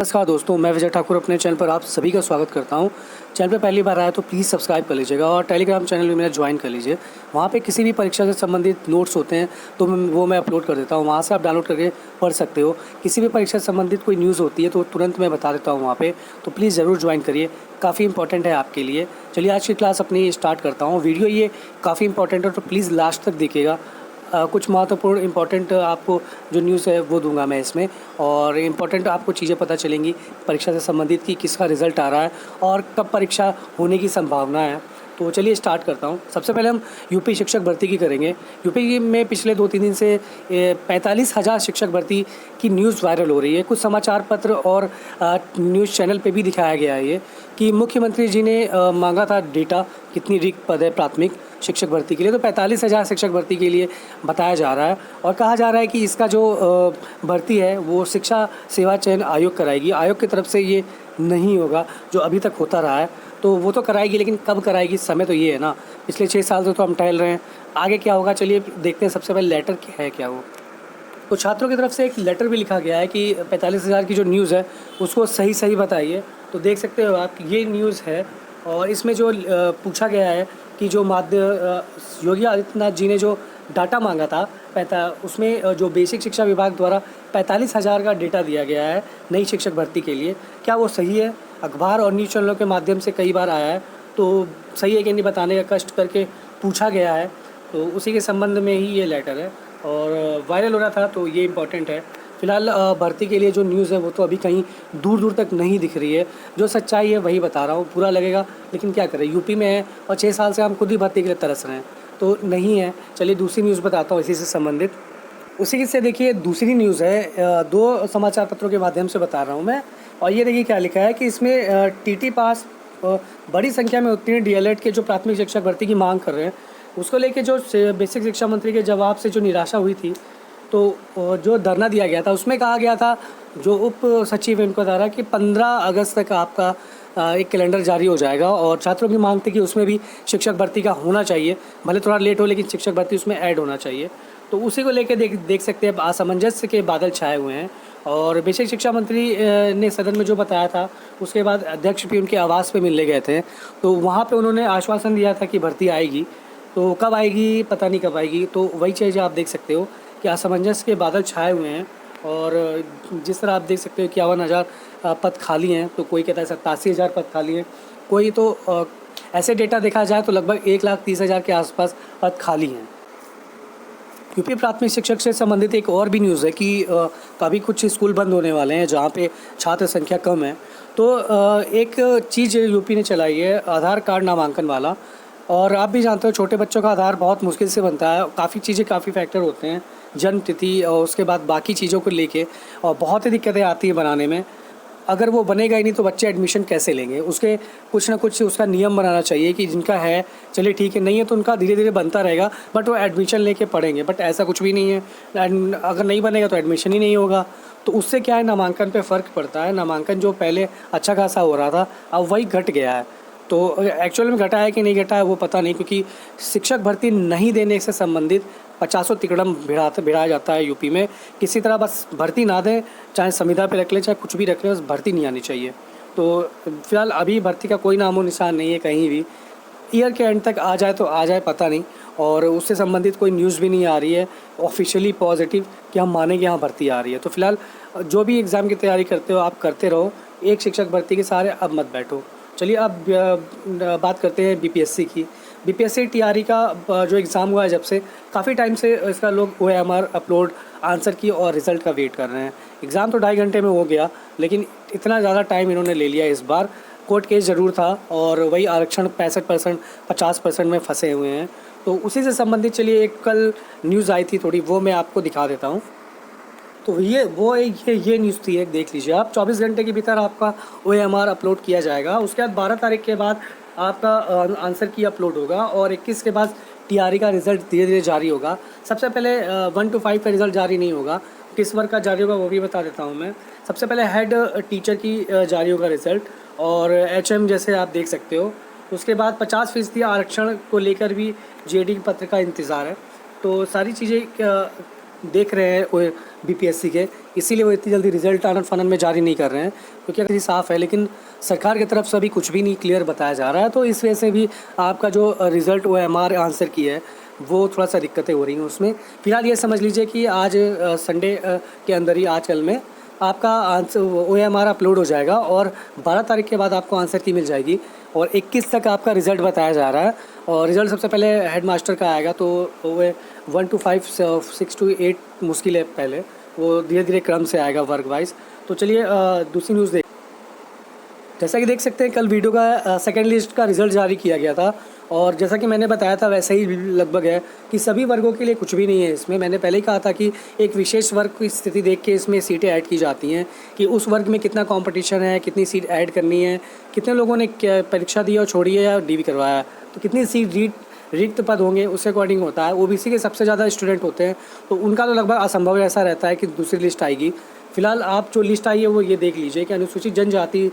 नमस्कार दोस्तों, मैं विजय ठाकुर अपने चैनल पर आप सभी का स्वागत करता हूं। चैनल पे पहली बार आया तो प्लीज़ सब्सक्राइब कर लीजिएगा और टेलीग्राम चैनल भी मेरा ज्वाइन कर लीजिए। वहां पे किसी भी परीक्षा से संबंधित नोट्स होते हैं तो वो मैं अपलोड कर देता हूं, वहां से आप डाउनलोड करके पढ़ सकते हो। किसी भी परीक्षा से संबंधित कोई न्यूज़ होती है तो तुरंत मैं बता देता हूँ वहाँ पर, तो प्लीज़ ज़रूर ज्वाइन करिए, काफ़ी इंपॉर्टेंट है आपके लिए। चलिए आज की क्लास अपनी स्टार्ट करता हूँ। वीडियो ये काफ़ी इंपॉर्टेंट है तो प्लीज़ लास्ट तक देखिएगा। कुछ महत्वपूर्ण इम्पॉर्टेंट आपको जो न्यूज़ है वो दूंगा मैं इसमें, और इम्पॉर्टेंट आपको चीज़ें पता चलेंगी परीक्षा से संबंधित कि किसका रिज़ल्ट आ रहा है और कब परीक्षा होने की संभावना है। तो चलिए स्टार्ट करता हूँ। सबसे पहले हम यूपी शिक्षक भर्ती की करेंगे। यूपी में पिछले 2-3 दिन से 45,000 शिक्षक भर्ती की न्यूज़ वायरल हो रही है। कुछ समाचार पत्र और न्यूज़ चैनल पे भी दिखाया गया है ये कि मुख्यमंत्री जी ने मांगा था डेटा कितनी रिक्त पद है प्राथमिक शिक्षक भर्ती के लिए, तो 45,000 शिक्षक भर्ती के लिए बताया जा रहा है और कहा जा रहा है कि इसका जो भर्ती है वो शिक्षा सेवा चयन आयोग कराएगी। आयोग की तरफ से ये नहीं होगा जो अभी तक होता रहा है, तो वो तो कराएगी लेकिन कब कराएगी समय तो ये है ना। पिछले 6 साल से तो हम टहल रहे हैं, आगे क्या होगा चलिए देखते हैं। सबसे पहले लेटर क्या है, क्या वो तो छात्रों की तरफ से एक लेटर भी लिखा गया है कि 45,000 की जो न्यूज़ है उसको सही बताइए। तो देख सकते हो आप, ये न्यूज़ है और इसमें जो पूछा गया है कि जो योगी आदित्यनाथ जी ने जो डाटा मांगा था उसमें जो बेसिक शिक्षा विभाग द्वारा 45,000 का डेटा दिया गया है नई शिक्षक भर्ती के लिए, क्या वो सही है? अखबार और न्यूज़ चैनलों के माध्यम से कई बार आया है, तो सही है कि नहीं बताने का कष्ट करके पूछा गया है। तो उसी के संबंध में ही ये लेटर है और वायरल हो रहा था, तो ये इम्पॉर्टेंट है। फ़िलहाल भर्ती के लिए जो न्यूज़ है वो तो अभी कहीं दूर तक नहीं दिख रही है। जो सच्चाई है वही बता रहा हूँ, बुरा लगेगा लेकिन क्या करें, यूपी में है और 6 साल से हम खुद ही भर्ती के लिए तरस रहे हैं, तो नहीं है। चलिए दूसरी न्यूज़ बताता हूँ इसी से संबंधित। उसी से देखिए दूसरी न्यूज़ है, 2 समाचार पत्रों के माध्यम से बता रहा हूँ मैं, और ये देखिए क्या लिखा है कि इसमें टीटी पास बड़ी संख्या में उत्तीर्ण डीएलएड के जो प्राथमिक शिक्षक भर्ती की मांग कर रहे हैं, उसको लेके जो बेसिक शिक्षा मंत्री के जवाब से जो निराशा हुई थी, तो जो धरना दिया गया था उसमें कहा गया था, जो उप सचिव इनको बता रहा कि 15 अगस्त तक आपका एक कैलेंडर जारी हो जाएगा और छात्रों की मांग थी कि उसमें भी शिक्षक भर्ती का होना चाहिए, भले थोड़ा लेट हो लेकिन शिक्षक भर्ती उसमें ऐड होना चाहिए। तो उसी को लेकर देख सकते हैं असमंजस के बादल छाए हुए हैं। और बेसिक शिक्षा मंत्री ने सदन में जो बताया था उसके बाद अध्यक्ष भी उनके आवास पे मिलने गए थे, तो वहाँ पे उन्होंने आश्वासन दिया था कि भर्ती आएगी, तो कब आएगी पता नहीं कब आएगी। तो वही चीज़ आप देख सकते हो कि असमंजस के बादल छाए हुए हैं। और जिस तरह आप देख सकते हो 51,000 पद खाली हैं, तो कोई कहता है 87,000 पद खाली हैं, कोई तो ऐसे डेटा देखा जाए तो लगभग 1,30,000 के आसपास पद खाली हैं। यूपी प्राथमिक शिक्षक से संबंधित एक और भी न्यूज़ है कि अभी कुछ स्कूल बंद होने वाले हैं जहाँ पे छात्र संख्या कम है, तो एक चीज़ यूपी ने चलाई है आधार कार्ड नामांकन वाला। और आप भी जानते हो छोटे बच्चों का आधार बहुत मुश्किल से बनता है, काफ़ी फैक्टर होते हैं, जन्म तिथि और उसके बाद बाकी चीज़ों को लेके, और बहुत ही दिक्कतें आती हैं बनाने में। अगर वो बनेगा ही नहीं तो बच्चे एडमिशन कैसे लेंगे? उसके कुछ ना कुछ उसका नियम बनाना चाहिए कि जिनका है चलिए ठीक है, नहीं है तो उनका धीरे बनता रहेगा, बट वो एडमिशन लेके पढ़ेंगे। बट ऐसा कुछ भी नहीं है, अगर नहीं बनेगा तो एडमिशन ही नहीं होगा। तो उससे क्या है, नामांकन पे फ़र्क पड़ता है। नामांकन जो पहले अच्छा खासा हो रहा था अब वही घट गया है। तो एक्चुअल में घटा है कि नहीं घटा है वो पता नहीं, क्योंकि शिक्षक भर्ती नहीं देने से संबंधित 50 तिकड़म भिड़ाया जाता है यूपी में। किसी तरह बस भर्ती ना दें, चाहे संविदा पे रख लें चाहे कुछ भी रख लें, बस भर्ती नहीं आनी चाहिए। तो फिलहाल अभी भर्ती का कोई नामो निशान नहीं है कहीं भी। ईयर के एंड तक आ जाए तो आ जाए, पता नहीं। और उससे संबंधित कोई न्यूज़ भी नहीं आ रही है ऑफिशियली पॉजिटिव कि हम माने कि यहाँ भर्ती आ रही है। तो फिलहाल जो भी एग्ज़ाम की तैयारी करते हो आप करते रहो, एक शिक्षक भर्ती के सहारे अब मत बैठो। चलिए अब बात करते हैं बीपीएससी की। बीपीएससी टीआरई का जो एग्ज़ाम हुआ है, जब से काफ़ी टाइम से इसका लोग ओएमआर अपलोड आंसर की और रिज़ल्ट का वेट कर रहे हैं। एग्ज़ाम तो 2.5 घंटे में हो गया, लेकिन इतना ज़्यादा टाइम इन्होंने ले लिया इस बार। कोर्ट केस ज़रूर था और वही आरक्षण 65% 50% में फंसे हुए हैं। तो उसी से संबंधित चलिए एक कल न्यूज़ आई थी थोड़ी, वो मैं आपको दिखा देता हूँ। तो ये न्यूज़ थी, एक देख लीजिए आप। 24 घंटे के भीतर आपका ओएमआर अपलोड किया जाएगा, उसके बाद 12 तारीख के बाद आपका आंसर की अपलोड होगा और 21 के बाद टीआरई का रिज़ल्ट धीरे जारी होगा। सबसे पहले 1 to 5 का रिज़ल्ट जारी नहीं होगा, किस वर्ग का जारी होगा वो भी बता देता हूँ मैं। सबसे पहले हेड टीचर की जारी होगा रिज़ल्ट, और एचएम जैसे आप देख सकते हो। उसके बाद 50% आरक्षण को लेकर भी जेडी पत्र का इंतज़ार है। तो सारी चीज़ें देख रहे हैं वो बीपीएससी के, इसीलिए वो इतनी जल्दी रिजल्ट आनन फानन में जारी नहीं कर रहे हैं, क्योंकि अगर साफ़ है। लेकिन सरकार की तरफ से अभी कुछ भी नहीं क्लियर बताया जा रहा है, तो इस वजह से भी आपका जो रिज़ल्ट OMR आंसर की है वो थोड़ा सा दिक्कतें हो रही हैं उसमें। फ़िलहाल ये समझ लीजिए कि आज संडे के अंदर ही, आज कल में आपका आंसर OMR अपलोड हो जाएगा और 12 तारीख के बाद आपको आंसर की मिल जाएगी और 21 तक आपका रिज़ल्ट बताया जा रहा है। और रिज़ल्ट सबसे पहले हेड मास्टर का आएगा, तो वो 1 to 5 6 to 8 मुश्किल है, पहले वो धीरे धीरे क्रम से आएगा वर्ग वाइज। तो चलिए दूसरी न्यूज़ देख। जैसा कि देख सकते हैं कल वीडियो का सेकेंड लिस्ट का रिज़ल्ट जारी किया गया था और जैसा कि मैंने बताया था वैसे ही लगभग है कि सभी वर्गों के लिए कुछ भी नहीं है इसमें। मैंने पहले ही कहा था कि एक विशेष वर्ग की स्थिति देख के इसमें सीटें ऐड की जाती हैं कि उस वर्ग में कितना कंपटीशन है, कितनी सीट ऐड करनी है, कितने लोगों ने परीक्षा दी और छोड़ी है या DV करवाया, तो कितनी सीट रिक्त पद होंगे, उसके अकॉर्डिंग होता है। OBC के सबसे ज़्यादा स्टूडेंट होते हैं, तो उनका तो लगभग असंभव ऐसा रहता है कि दूसरी लिस्ट आएगी। फिलहाल आप जो लिस्ट आई है वो ये देख लीजिए कि अनुसूचित जनजाति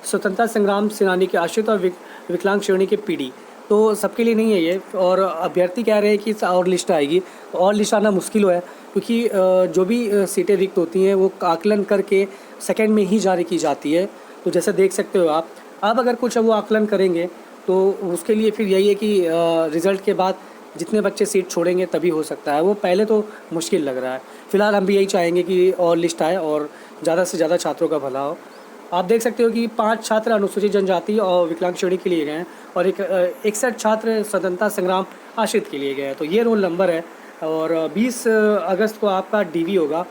स्वतंत्रता संग्राम सेनानी के आश्रित और विकलांग श्रेणी के PD, तो सबके लिए नहीं है ये। और अभ्यर्थी कह रहे हैं कि और लिस्ट आएगी, तो और लिस्ट आना मुश्किल है, क्योंकि जो भी सीटें रिक्त होती हैं वो आकलन करके सेकंड में ही जारी की जाती है। तो जैसे देख सकते हो आप, अब अगर कुछ वो आकलन करेंगे तो उसके लिए फिर यही है कि रिज़ल्ट के बाद जितने बच्चे सीट छोड़ेंगे तभी हो सकता है, वो पहले तो मुश्किल लग रहा है। फ़िलहाल हम भी यही चाहेंगे कि और लिस्ट आए और ज़्यादा से ज़्यादा छात्रों का भला हो। आप देख सकते हो कि 5 छात्र अनुसूचित जनजाति और विकलांग श्रेणी के लिए गए हैं और 61 छात्र स्वतंत्रता संग्राम आश्रित के लिए गए हैं। तो ये रोल नंबर है और 20 अगस्त को आपका DV होगा,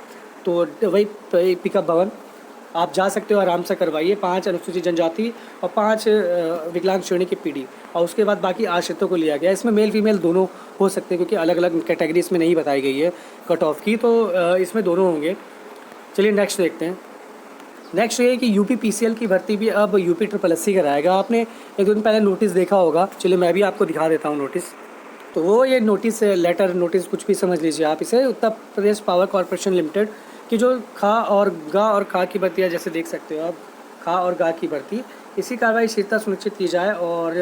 तो वही पिकअप भवन आप जा सकते हो, आराम से करवाइए। 5 अनुसूचित जनजाति और 5 विकलांग श्रेणी के PD, और उसके बाद बाकी आश्रितों को लिया गया। इसमें मेल फीमेल दोनों हो सकते हैं, क्योंकि अलग अलग कैटेगरी इसमें नहीं बताई गई है कट ऑफ की, तो इसमें दोनों होंगे। चलिए नेक्स्ट देखते हैं। नेक्स्ट ये है कि UP PCL की भर्ती भी अब UP SSSC कराएगा। आपने एक दिन पहले नोटिस देखा होगा, चलिए मैं भी आपको दिखा देता हूँ नोटिस। तो वो ये नोटिस, लेटर नोटिस कुछ भी समझ लीजिए आप इसे, Uttar Pradesh power corporation limited की जो खा और खा की भर्ती है, जैसे देख सकते हो आप, खा और गा की भर्ती, इसी कार्रवाई शीघ्रता सुनिश्चित की जाए। और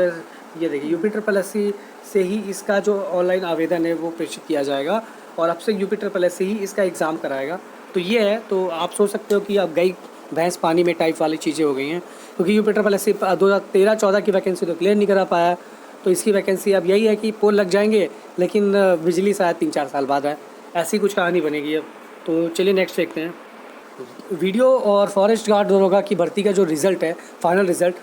ये देखिए UP SSSC से ही इसका जो ऑनलाइन आवेदन है वो प्रेषित किया जाएगा और अब से UP SSSC ही इसका एग्ज़ाम कराएगा। तो ये है, तो आप सोच सकते हो कि अब गई भैंस पानी में टाइप वाली चीज़ें हो गई हैं, क्योंकि UP SSSC 2013-14 की वैकेंसी तो क्लियर नहीं करा पाया, तो इसकी वैकेंसी अब यही है कि पोल लग जाएंगे, लेकिन बिजली शायद 3-4 साल बाद है, ऐसी कुछ कहानी बनेगी अब। तो चलिए नेक्स्ट देखते हैं। वीडियो और फॉरेस्ट गार्ड दरोगा की भर्ती का जो रिज़ल्ट है, फाइनल रिज़ल्ट,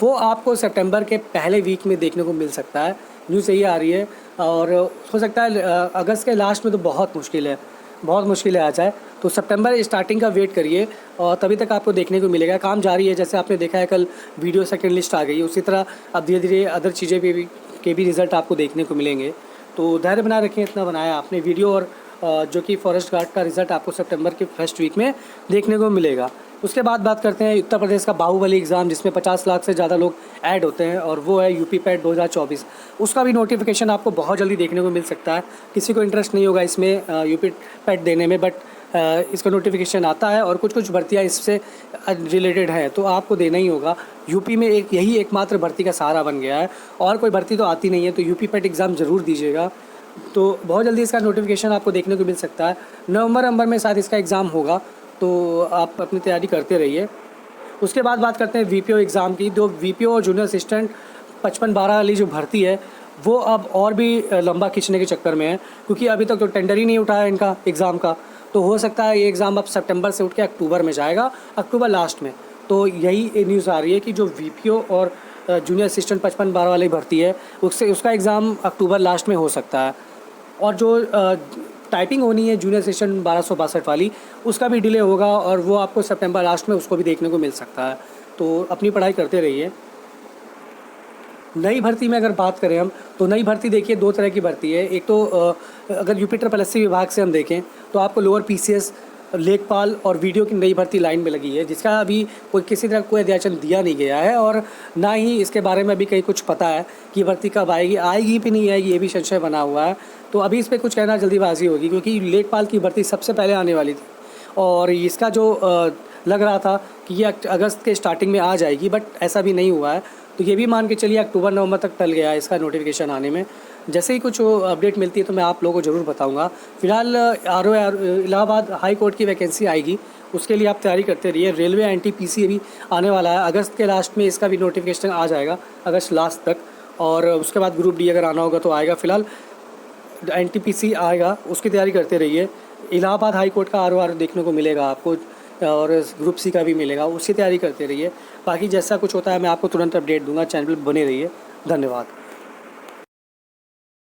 वो आपको सितंबर के पहले वीक में देखने को मिल सकता है। न्यूज़ यही आ रही है और हो सकता है अगस्त के लास्ट में, तो बहुत मुश्किल है आ जाए। तो सितंबर स्टार्टिंग का वेट करिए और तभी तक आपको देखने को मिलेगा। काम जारी है, जैसे आपने देखा है कल वीडियो सेकंड लिस्ट आ गई, उसी तरह अब धीरे धीरे अदर चीज़ें के भी रिज़ल्ट आपको देखने को मिलेंगे। तो धैर्य बनाए रखें, इतना बनाया आपने। वीडियो और जो कि फॉरेस्ट गार्ड का रिज़ल्ट आपको सितंबर के फर्स्ट वीक में देखने को मिलेगा। उसके बाद बात करते हैं उत्तर प्रदेश का बाहुबली एग्ज़ाम, जिसमें 50 लाख से ज़्यादा लोग ऐड होते हैं, और वो है UP PAT 2024। उसका भी नोटिफिकेशन आपको बहुत जल्दी देखने को मिल सकता है। किसी को इंटरेस्ट नहीं होगा इसमें UP PAT देने में, बट इसका नोटिफिकेशन आता है और कुछ भर्तियाँ इससे रिलेटेड हैं, तो आपको देना ही होगा। UP में यही एकमात्र भर्ती का सहारा बन गया है और कोई भर्ती तो आती नहीं है, तो UP PAT एग्ज़ाम ज़रूर दीजिएगा। तो बहुत जल्दी इसका नोटिफिकेशन आपको देखने को मिल सकता है। नवंबर में शायद इसका एग्ज़ाम होगा, तो आप अपनी तैयारी करते रहिए। उसके बाद बात करते हैं VPO एग्ज़ाम की। जो VPO और जूनियर असिस्टेंट 55-12 वाली जो भर्ती है, वो अब और भी लंबा खींचने के चक्कर में है, क्योंकि अभी तक तो टेंडर ही नहीं उठाया इनका एग्ज़ाम का। तो हो सकता है ये एग्ज़ाम अब सितंबर से उठ के अक्टूबर में जाएगा, अक्टूबर लास्ट में। तो यही न्यूज़ आ रही है कि जो VPO और जूनियर असिस्टेंट 55-12 वाली भर्ती है, उसका एग्ज़ाम अक्टूबर लास्ट में हो सकता है। और जो टाइपिंग होनी है जूनियर असिस्टेंट 1262 वाली, उसका भी डिले होगा और वो आपको सितंबर लास्ट में उसको भी देखने को मिल सकता है। तो अपनी पढ़ाई करते रहिए। नई भर्ती में अगर बात करें हम, तो नई भर्ती देखिए 2 तरह की भर्ती है। एक तो अगर UP SSSC विभाग से हम देखें तो आपको लोअर PCS, लेखपाल और वीडियो की नई भर्ती लाइन में लगी है, जिसका अभी किसी तरह कोई अध्याचन दिया नहीं गया है और ना ही इसके बारे में अभी कहीं कुछ पता है कि भर्ती कब आएगी भी नहीं आएगी, ये भी संशय बना हुआ है। तो अभी इस पर कुछ कहना जल्दीबाजी होगी, क्योंकि लेखपाल की भर्ती सबसे पहले आने वाली थी और इसका जो लग रहा था कि ये अगस्त के स्टार्टिंग में आ जाएगी, बट ऐसा भी नहीं हुआ है। तो ये भी मान के चलिए अक्टूबर नवंबर तक टल गया है इसका नोटिफिकेशन आने में। जैसे ही कुछ अपडेट मिलती है तो मैं आप लोगों को ज़रूर बताऊंगा। फिलहाल इलाहाबाद हाई कोर्ट की वैकेंसी आएगी, उसके लिए आप तैयारी करते रहिए। रेलवे एनटीपीसी भी आने वाला है, अगस्त के लास्ट में इसका भी नोटिफिकेशन आ जाएगा, अगस्त लास्ट तक। और उसके बाद ग्रुप डी अगर आना होगा तो आएगा। फिलहाल एनटीपीसी आएगा, उसकी तैयारी करते रहिए। इलाहाबाद हाई कोर्ट का आर देखने को मिलेगा आपको, और ग्रुप सी का भी मिलेगा, उसकी तैयारी करते रहिए। बाकी जैसा कुछ होता है मैं आपको तुरंत अपडेट दूंगा। चैनल पर बने रहिए। धन्यवाद।